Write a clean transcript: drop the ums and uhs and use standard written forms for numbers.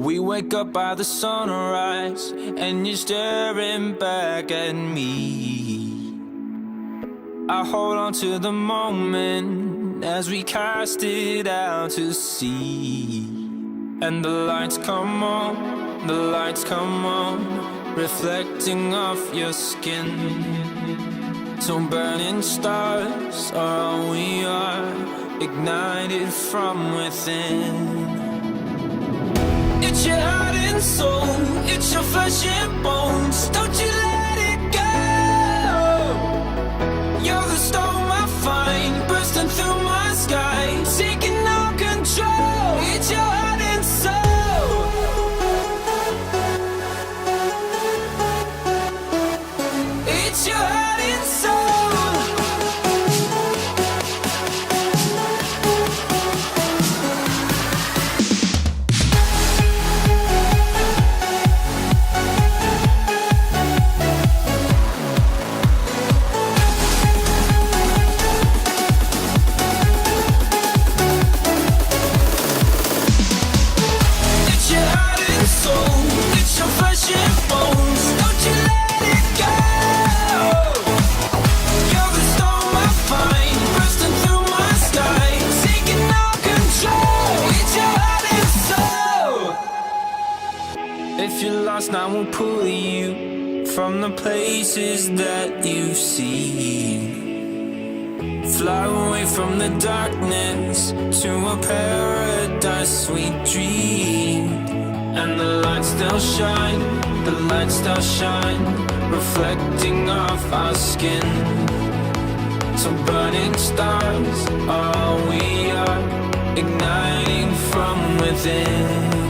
We wake up by the sunrise, and you're staring back at me. I hold on to the moment as we cast it out to sea. And the lights come on, the lights come on, reflecting off your skin. So burning stars are all we are, ignited from within. It's your heart and soul, it's your flesh and bones. Don't you let it go. You're the storm I find, bursting through my sky, taking all control. It's your heart and soul. It's your heart and soul. If you're lost, I will pull you from the places that you've seen. Fly away from the darkness to a paradise sweet dream. And the lights still shine, the lights still shine, reflecting off our skin. So burning stars are all we are, igniting from within.